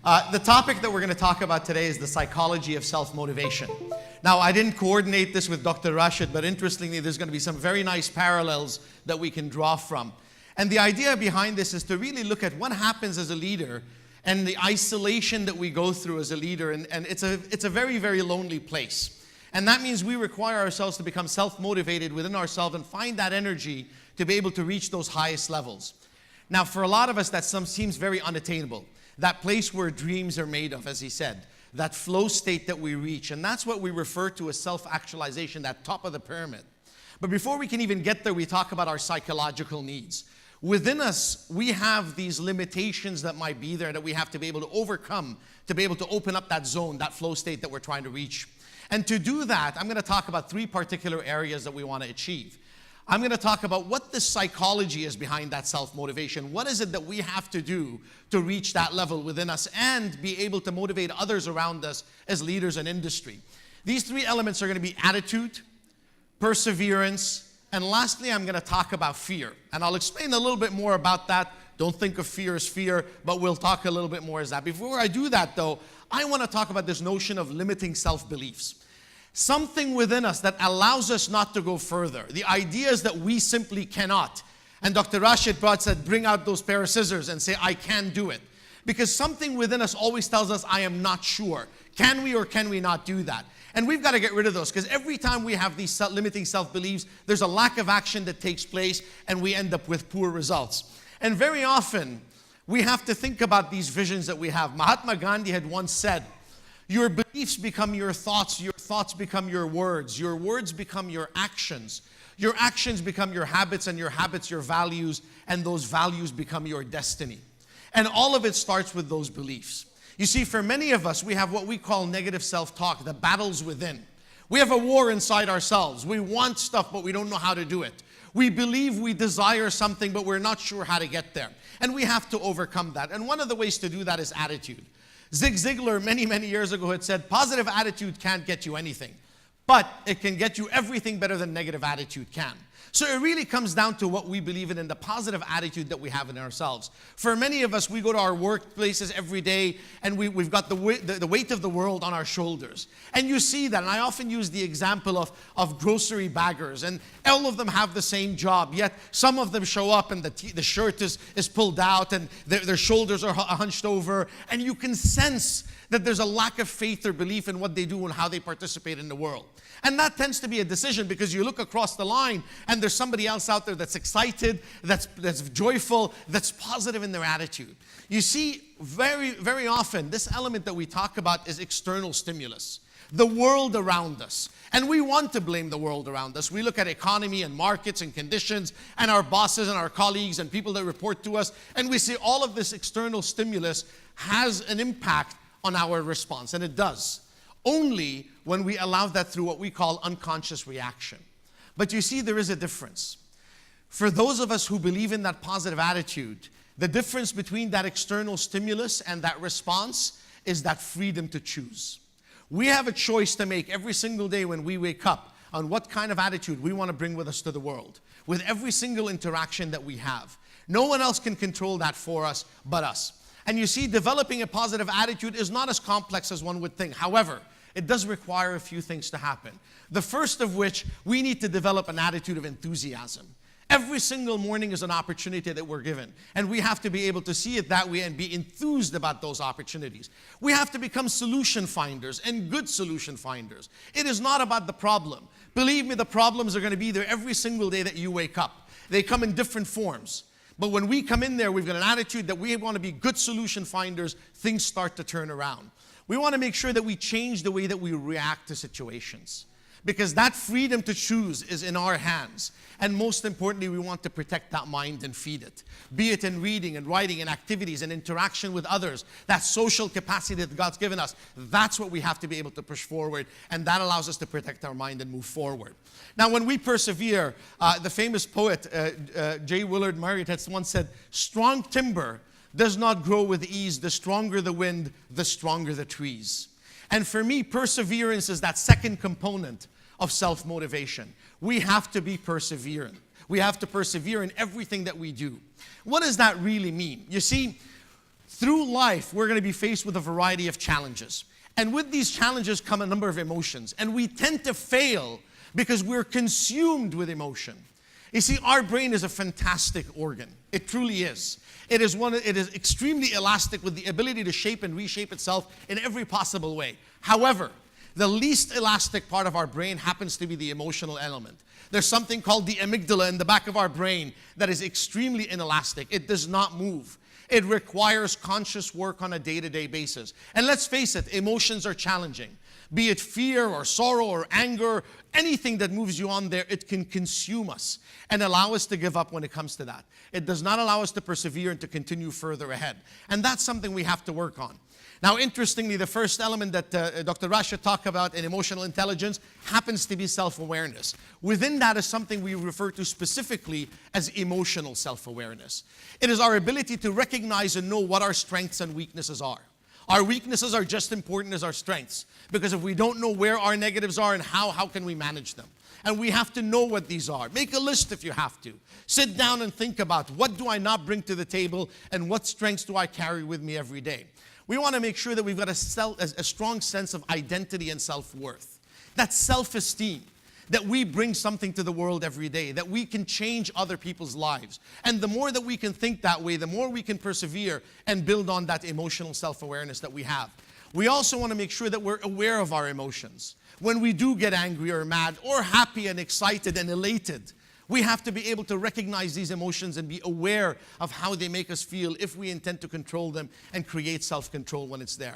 The topic that we're going to talk about today is the psychology of self-motivation. Now, I didn't coordinate this with Dr. Rashid, but interestingly, there's going to be some very nice parallels that we can draw from. And the idea behind this is to really look at what happens as a leader and the isolation that we go through as a leader. And it's a very, very lonely place. And that means we require ourselves to become self-motivated within ourselves and find that energy to be able to reach those highest levels. Now, for a lot of us, that seems very unattainable. That place where dreams are made of, as he said, that flow state that we reach. And that's what we refer to as self-actualization, that top of the pyramid. But before we can even get there, we talk about our psychological needs. Within us, we have these limitations that might be there that we have to be able to overcome to be able to open up that zone, that flow state that we're trying to reach. And to do that, I'm going to talk about three particular areas that we want to achieve. I'm going to talk about what the psychology is behind that self-motivation. What is it that we have to do to reach that level within us and be able to motivate others around us as leaders in industry? These three elements are going to be attitude, perseverance, and lastly, I'm going to talk about fear. And I'll explain a little bit more about that. Don't think of fear as fear, but we'll talk a little bit more as that. Before I do that, though, I want to talk about this notion of limiting self-beliefs. Something within us that allows us not to go further. The idea is that we simply cannot. And Dr. Rashid said, bring out those pair of scissors and say, I can do it. Because something within us always tells us, I am not sure. Can we or can we not do that? And we've got to get rid of those, because every time we have these limiting self-beliefs, there's a lack of action that takes place and we end up with poor results. And very often, we have to think about these visions that we have. Mahatma Gandhi had once said, your beliefs become your thoughts become your words become your actions become your habits, and your habits your values, and those values become your destiny. And all of it starts with those beliefs. You see, for many of us, we have what we call negative self-talk, the battles within. We have a war inside ourselves. We want stuff, but we don't know how to do it. We believe we desire something, but we're not sure how to get there. And we have to overcome that. And one of the ways to do that is attitude. Zig Ziglar many, many years ago had said, positive attitude can't get you anything, but it can get you everything better than negative attitude can. So it really comes down to what we believe in and the positive attitude that we have in ourselves. For many of us, we go to our workplaces every day and we've got the weight of the world on our shoulders. And you see that, and I often use the example of grocery baggers, and all of them have the same job, yet some of them show up and the shirt is pulled out and their shoulders are hunched over, and you can sense that there's a lack of faith or belief in what they do and how they participate in the world. And that tends to be a decision, because you look across the line and there's somebody else out there that's excited, that's joyful, that's positive in their attitude. You see, very, very often, this element that we talk about is external stimulus, the world around us. And we want to blame the world around us. We look at economy and markets and conditions and our bosses and our colleagues and people that report to us, and we see all of this external stimulus has an impact on our response, and it does. Only when we allow that through what we call unconscious reaction. But you see, there is a difference. For those of us who believe in that positive attitude, the difference between that external stimulus and that response is that freedom to choose. We have a choice to make every single day when we wake up on what kind of attitude we want to bring with us to the world, with every single interaction that we have. No one else can control that for us but us. And you see, developing a positive attitude is not as complex as one would think. However, it does require a few things to happen. The first of which, we need to develop an attitude of enthusiasm. Every single morning is an opportunity that we're given, and we have to be able to see it that way and be enthused about those opportunities. We have to become solution finders, and good solution finders. It is not about the problem. Believe me, the problems are going to be there every single day that you wake up. They come in different forms. But when we come in there, we've got an attitude that we want to be good solution finders, things start to turn around. We want to make sure that we change the way that we react to situations, because that freedom to choose is in our hands. And most importantly, we want to protect that mind and feed it. Be it in reading and writing and activities and interaction with others, that social capacity that God's given us, that's what we have to be able to push forward, and that allows us to protect our mind and move forward. Now, when we persevere, the famous poet J. Willard Marriott has once said, strong timber does not grow with ease. The stronger the wind, the stronger the trees. And for me, perseverance is that second component of self-motivation. We have to be perseverant. We have to persevere in everything that we do. What does that really mean? You see, Through life, we're going to be faced with a variety of challenges. And with these challenges come a number of emotions. And we tend to fail because we're consumed with emotion. You see, our brain is a fantastic organ. It truly is. It is extremely elastic with the ability to shape and reshape itself in every possible way. However, the least elastic part of our brain happens to be the emotional element. There's something called the amygdala in the back of our brain that is extremely inelastic. It does not move. It requires conscious work on a day-to-day basis. And let's face it, emotions are challenging. Be it fear or sorrow or anger, anything that moves you on there, it can consume us and allow us to give up when it comes to that. It does not allow us to persevere and to continue further ahead. And that's something we have to work on. Now, interestingly, the first element that Dr. Rashid talked about in emotional intelligence happens to be self-awareness. Within that is something we refer to specifically as emotional self-awareness. It is our ability to recognize and know what our strengths and weaknesses are. Our weaknesses are just as important as our strengths, because if we don't know where our negatives are and how can we manage them? And we have to know what these are. Make a list if you have to. Sit down and think about, what do I not bring to the table and what strengths do I carry with me every day? We want to make sure that we've got a strong sense of identity and self-worth. That self-esteem, that we bring something to the world every day, that we can change other people's lives. And the more that we can think that way, the more we can persevere and build on that emotional self-awareness that we have. We also want to make sure that we're aware of our emotions. When we do get angry or mad or happy and excited and elated, we have to be able to recognize these emotions and be aware of how they make us feel if we intend to control them and create self-control when it's there.